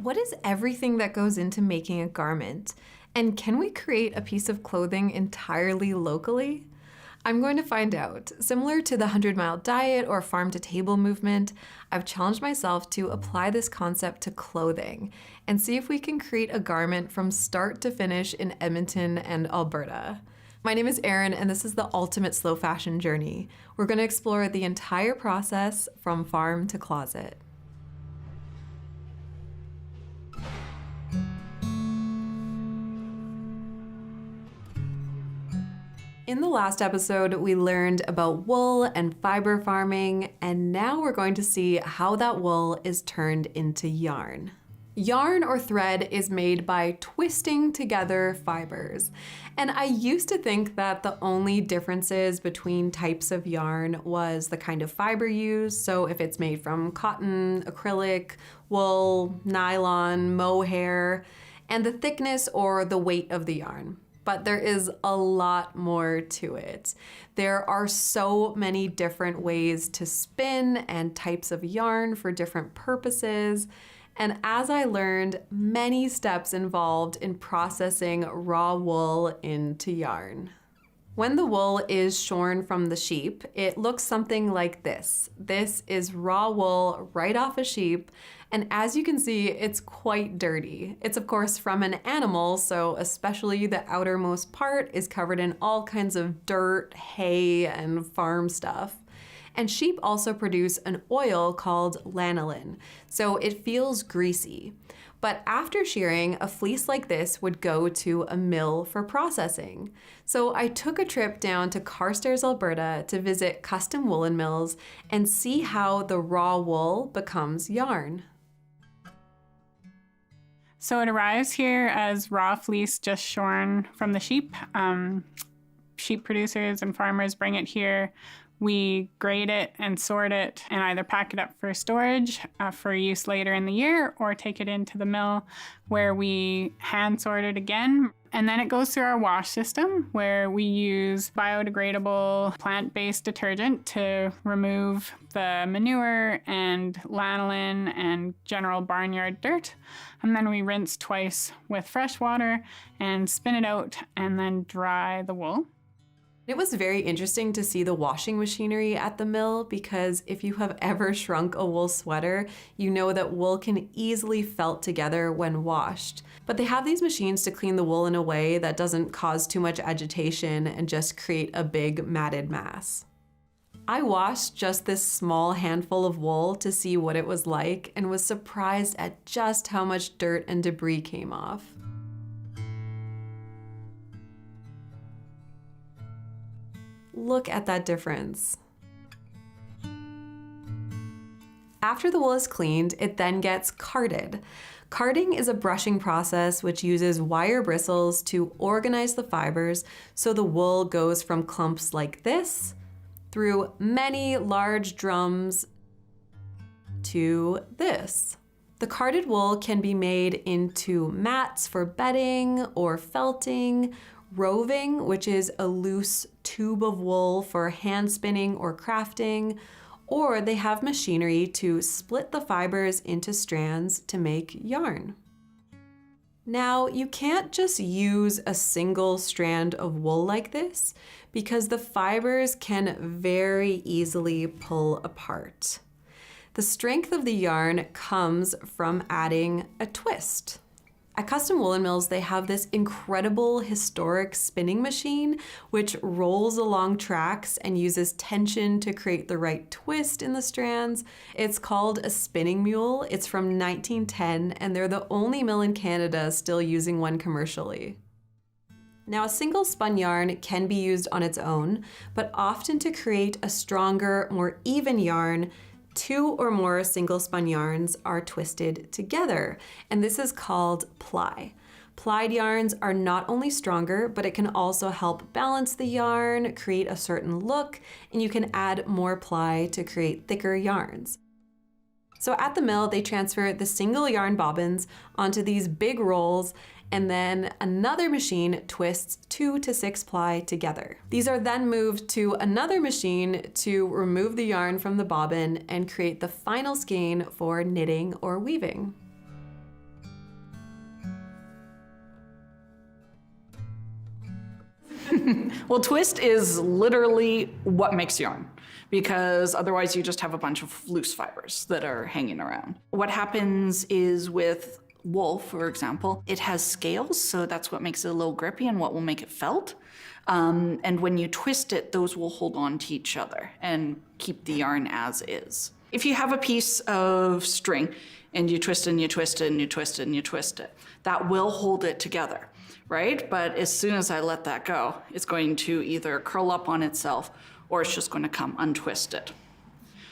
What is everything that goes into making a garment? And can we create a piece of clothing entirely locally? I'm going to find out. Similar to the 100-mile diet or farm-to-table movement, I've challenged myself to apply this concept to clothing and see if we can create a garment from start to finish in Edmonton and Alberta. My name is Erin, and this is the ultimate slow fashion journey. We're going to explore the entire process from farm to closet. In the last episode, we learned about wool and fiber farming, and now we're going to see how that wool is turned into yarn. Yarn or thread is made by twisting together fibers. And I used to think that the only differences between types of yarn was the kind of fiber used. So if it's made from cotton, acrylic, wool, nylon, mohair, and the thickness or the weight of the yarn. But there is a lot more to it. There are so many different ways to spin and types of yarn for different purposes. And as I learned, many steps involved in processing raw wool into yarn. When the wool is shorn from the sheep, it looks something like this. This is raw wool right off a sheep, and as you can see, it's quite dirty. It's of course from an animal, so especially the outermost part is covered in all kinds of dirt, hay, and farm stuff. And sheep also produce an oil called lanolin, so it feels greasy. But after shearing, a fleece like this would go to a mill for processing. So I took a trip down to Carstairs, Alberta to visit custom woolen mills and see how the raw wool becomes yarn. So it arrives here as raw fleece just shorn from the sheep. Sheep producers and farmers bring it here. We grade it and sort it and either pack it up for storage for use later in the year or take it into the mill where we hand sort it again. And then it goes through our wash system where we use biodegradable plant-based detergent to remove the manure and lanolin and general barnyard dirt. And then we rinse twice with fresh water and spin it out and then dry the wool. It was very interesting to see the washing machinery at the mill because if you have ever shrunk a wool sweater, you know that wool can easily felt together when washed. But they have these machines to clean the wool in a way that doesn't cause too much agitation and just create a big matted mass. I washed just this small handful of wool to see what it was like and was surprised at just how much dirt and debris came off. Look at that difference. After the wool is cleaned, it then gets carded. Carding is a brushing process which uses wire bristles to organize the fibers so the wool goes from clumps like this through many large drums to this. The carded wool can be made into mats for bedding or felting, roving, which is a loose tube of wool for hand spinning or crafting, or they have machinery to split the fibers into strands to make yarn. Now, you can't just use a single strand of wool like this because the fibers can very easily pull apart. The strength of the yarn comes from adding a twist. At custom woolen mills, they have this incredible historic spinning machine which rolls along tracks and uses tension to create the right twist in the strands. It's called a spinning mule. It's from 1910, and they're the only mill in Canada still using one commercially. Now, a single spun yarn can be used on its own, but often to create a stronger, more even yarn, 2 or more single spun yarns are twisted together, and this is called ply. Plied yarns are not only stronger, but it can also help balance the yarn, create a certain look, and you can add more ply to create thicker yarns. So at the mill, they transfer the single yarn bobbins onto these big rolls, and then another machine twists 2 to 6 ply together. These are then moved to another machine to remove the yarn from the bobbin and create the final skein for knitting or weaving. Well, twist is literally what makes yarn, because otherwise you just have a bunch of loose fibers that are hanging around. What happens is with wool, for example, it has scales, so that's what makes it a little grippy and what will make it felt. And when you twist it, those will hold on to each other and keep the yarn as is. If you have a piece of string and you twist it and you twist it and you twist it and you twist it, that will hold it together, right? But as soon as I let that go, it's going to either curl up on itself or it's just going to come untwisted.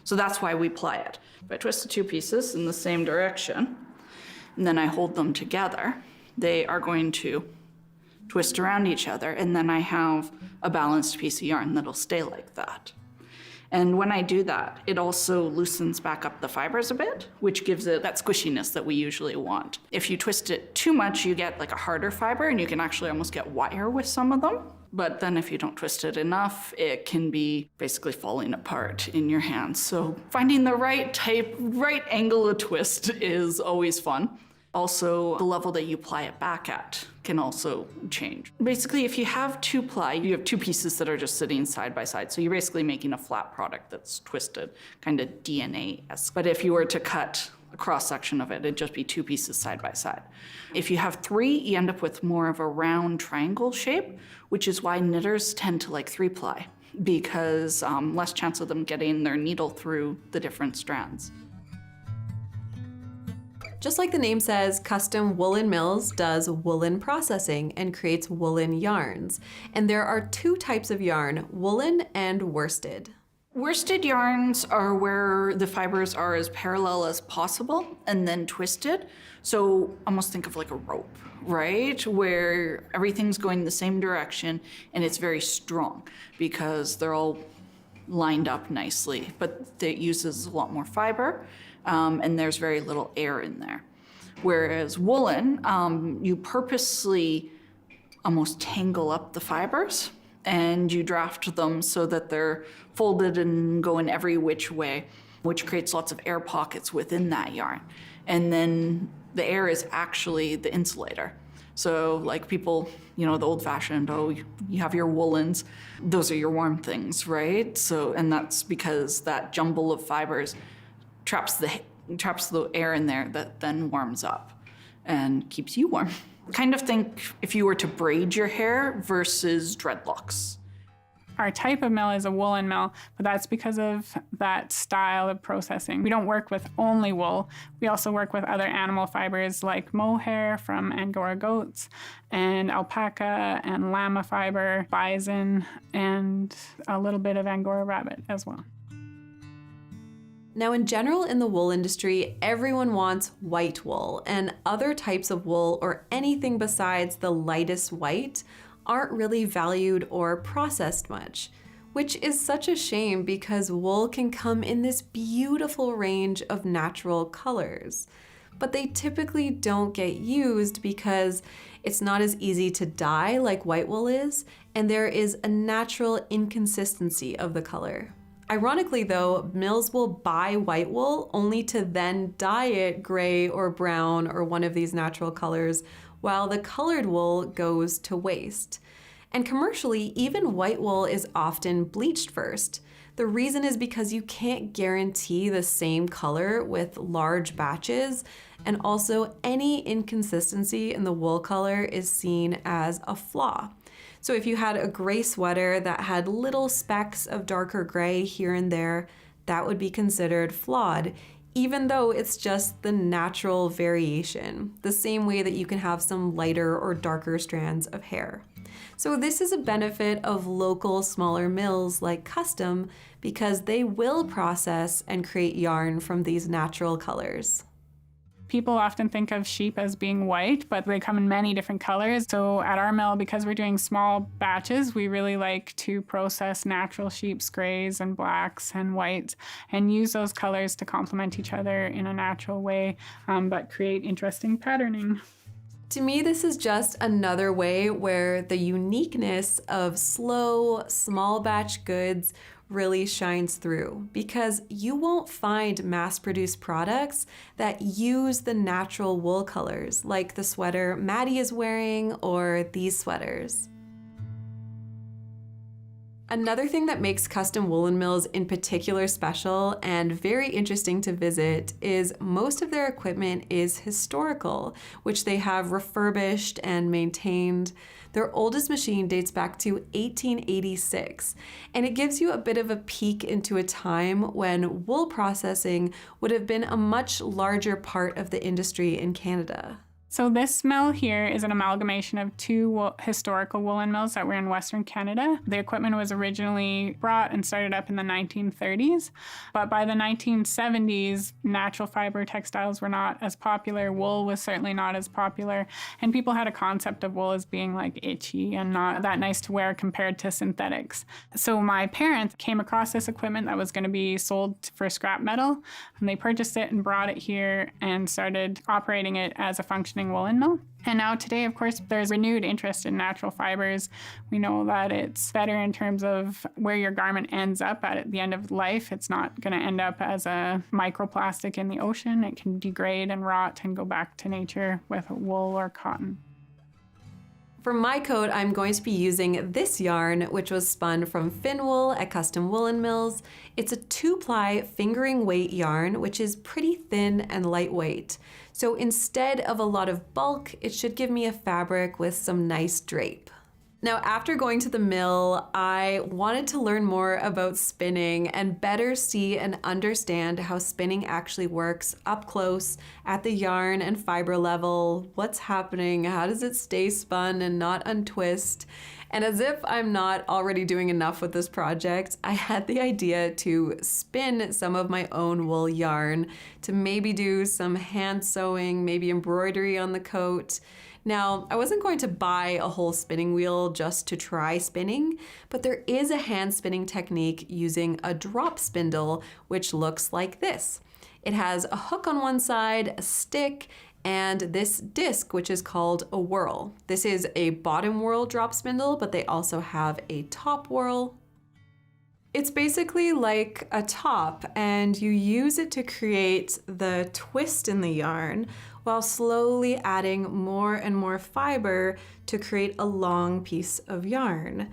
So that's why we ply it. If I twist the two pieces in the same direction, and then I hold them together, they are going to twist around each other, and then I have a balanced piece of yarn that'll stay like that. And when I do that, it also loosens back up the fibers a bit, which gives it that squishiness that we usually want. If you twist it too much, you get like a harder fiber, and you can actually almost get wire with some of them. But then if you don't twist it enough, it can be basically falling apart in your hands. So finding the right type, right angle of twist is always fun. Also, the level that you ply it back at can also change. Basically, if you have two ply, you have two pieces that are just sitting side by side. So you're basically making a flat product that's twisted, kind of DNA-esque. But if you were to cut a cross-section of it, it'd just be two pieces side by side. If you have three, you end up with more of a round triangle shape, which is why knitters tend to like 3-ply, because less chance of them getting their needle through the different strands. Just like the name says, Custom Woolen Mills does woolen processing and creates woolen yarns. And there are two types of yarn, woolen and worsted. Worsted yarns are where the fibers are as parallel as possible and then twisted. So almost think of like a rope, right? Where everything's going the same direction and it's very strong because they're all lined up nicely, but it uses a lot more fiber. And there's very little air in there. Whereas woolen, you purposely almost tangle up the fibers and you draft them so that they're folded and go in every which way, which creates lots of air pockets within that yarn. And then the air is actually the insulator. So like people, the old-fashioned, you have your woolens, those are your warm things, right? So, and that's because that jumble of fibers traps the air in there that then warms up and keeps you warm. Kind of think if you were to braid your hair versus dreadlocks. Our type of mill is a woolen mill, but that's because of that style of processing. We don't work with only wool. We also work with other animal fibers like mohair from Angora goats and alpaca and llama fiber, bison, and a little bit of Angora rabbit as well. Now, in general, in the wool industry, everyone wants white wool, and other types of wool or anything besides the lightest white aren't really valued or processed much, which is such a shame because wool can come in this beautiful range of natural colors. But they typically don't get used because it's not as easy to dye like white wool is, and there is a natural inconsistency of the color. Ironically though, mills will buy white wool only to then dye it gray or brown or one of these natural colors, while the colored wool goes to waste. And commercially, even white wool is often bleached first. The reason is because you can't guarantee the same color with large batches, and also any inconsistency in the wool color is seen as a flaw. So if you had a gray sweater that had little specks of darker gray here and there, that would be considered flawed, even though it's just the natural variation, the same way that you can have some lighter or darker strands of hair. So this is a benefit of local smaller mills like Custom because they will process and create yarn from these natural colors. People often think of sheep as being white, but they come in many different colors. So at our mill, because we're doing small batches, we really like to process natural sheep's grays and blacks and whites and use those colors to complement each other in a natural way, but create interesting patterning. To me, this is just another way where the uniqueness of slow, small batch goods really shines through, because you won't find mass-produced products that use the natural wool colors like the sweater Maddie is wearing or these sweaters. Another thing that makes custom woolen mills in particular special and very interesting to visit is most of their equipment is historical, which they have refurbished and maintained. Their oldest machine dates back to 1886, and it gives you a bit of a peek into a time when wool processing would have been a much larger part of the industry in Canada. So this mill here is an amalgamation of two historical woolen mills that were in Western Canada. The equipment was originally brought and started up in the 1930s, but by the 1970s, natural fiber textiles were not as popular. Wool was certainly not as popular, and people had a concept of wool as being like itchy and not that nice to wear compared to synthetics. So my parents came across this equipment that was going to be sold for scrap metal, and they purchased it and brought it here and started operating it as a functioning woolen mill. And now today, of course, there's renewed interest in natural fibers. We know that it's better in terms of where your garment ends up at the end of life. It's not going to end up as a microplastic in the ocean. It can degrade and rot and go back to nature with wool or cotton. For my coat, I'm going to be using this yarn, which was spun from fin wool at Custom Woolen Mills. It's a 2-ply fingering weight yarn, which is pretty thin and lightweight. So instead of a lot of bulk, it should give me a fabric with some nice drape. Now, after going to the mill, I wanted to learn more about spinning and better see and understand how spinning actually works up close at the yarn and fiber level. What's happening? How does it stay spun and not untwist? And as if I'm not already doing enough with this project, I had the idea to spin some of my own wool yarn to maybe do some hand sewing, maybe embroidery on the coat. Now, I wasn't going to buy a whole spinning wheel just to try spinning, but there is a hand spinning technique using a drop spindle, which looks like this. It has a hook on one side, a stick, and this disc, which is called a whirl. This is a bottom whirl drop spindle, but they also have a top whirl. It's basically like a top, and you use it to create the twist in the yarn while slowly adding more and more fiber to create a long piece of yarn.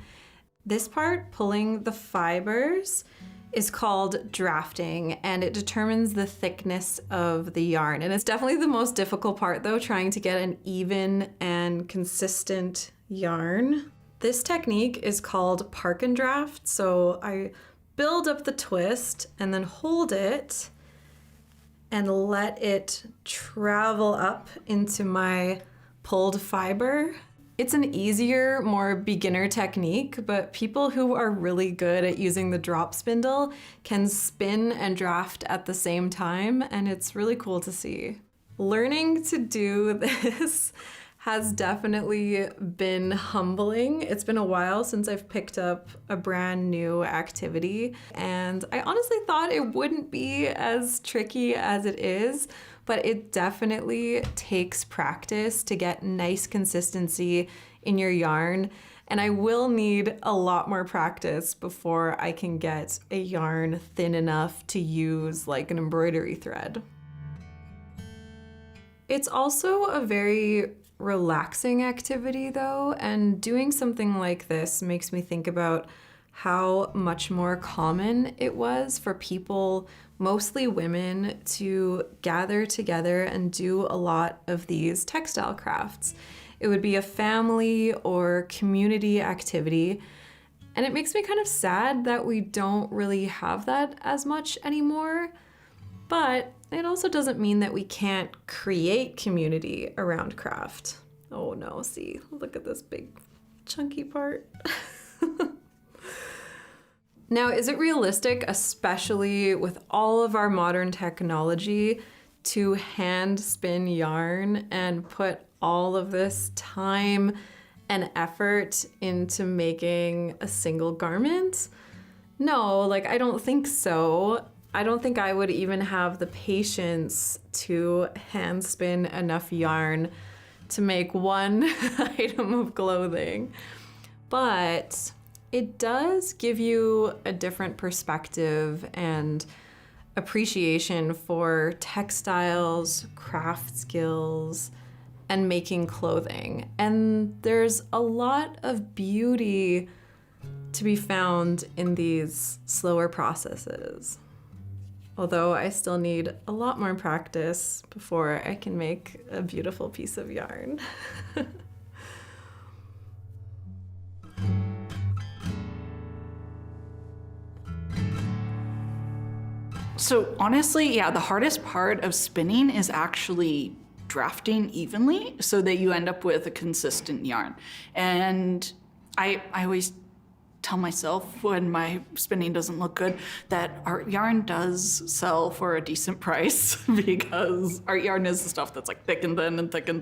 This part, pulling the fibers, is called drafting, and it determines the thickness of the yarn. And it's definitely the most difficult part though, trying to get an even and consistent yarn. This technique is called park and draft. So I build up the twist and then hold it and let it travel up into my pulled fiber. It's an easier, more beginner technique, but people who are really good at using the drop spindle can spin and draft at the same time, and it's really cool to see. Learning to do this has definitely been humbling. It's been a while since I've picked up a brand new activity, and I honestly thought it wouldn't be as tricky as it is, but it definitely takes practice to get nice consistency in your yarn, and I will need a lot more practice before I can get a yarn thin enough to use like an embroidery thread. It's also a very relaxing activity though, and doing something like this makes me think about how much more common it was for people, mostly women, to gather together and do a lot of these textile crafts. It would be a family or community activity, and it makes me kind of sad that we don't really have that as much anymore. But it also doesn't mean that we can't create community around craft. Oh no, see, look at this big chunky part. Now, is it realistic, especially with all of our modern technology, to hand spin yarn and put all of this time and effort into making a single garment? No, like, I don't think so. I don't think I would even have the patience to hand spin enough yarn to make one item of clothing. But it does give you a different perspective and appreciation for textiles, craft skills, and making clothing. And there's a lot of beauty to be found in these slower processes. Although I still need a lot more practice before I can make a beautiful piece of yarn. So honestly, yeah, the hardest part of spinning is actually drafting evenly so that you end up with a consistent yarn. And I always tell myself when my spinning doesn't look good that art yarn does sell for a decent price because art yarn is the stuff that's like thick and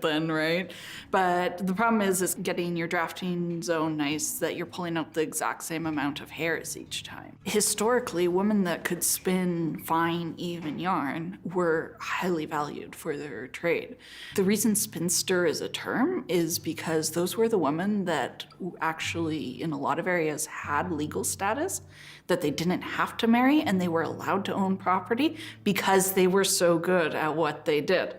thin, right? But the problem is getting your drafting zone nice that you're pulling out the exact same amount of hairs each time. Historically, women that could spin fine, even yarn were highly valued for their trade. The reason spinster is a term is because those were the women that actually, in a lot of areas, had legal status, that they didn't have to marry and they were allowed to own property because they were so good at what they did.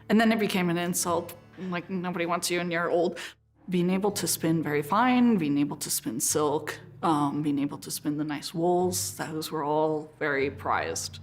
And then it became an insult, like nobody wants you and you're old. Being able to spin very fine, being able to spin silk, being able to spin the nice wools, those were all very prized.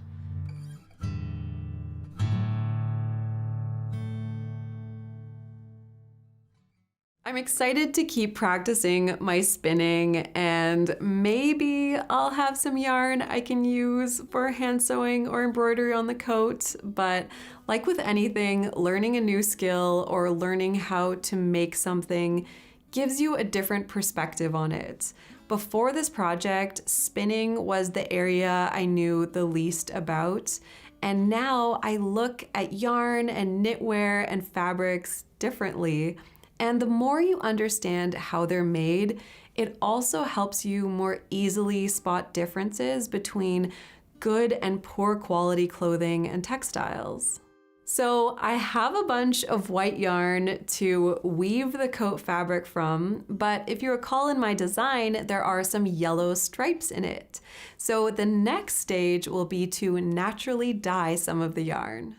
I'm excited to keep practicing my spinning, and maybe I'll have some yarn I can use for hand sewing or embroidery on the coat. But like with anything, learning a new skill or learning how to make something gives you a different perspective on it. Before this project, spinning was the area I knew the least about. And now I look at yarn and knitwear and fabrics differently. And the more you understand how they're made, it also helps you more easily spot differences between good and poor quality clothing and textiles. So I have a bunch of white yarn to weave the coat fabric from, but if you recall in my design, there are some yellow stripes in it. So the next stage will be to naturally dye some of the yarn.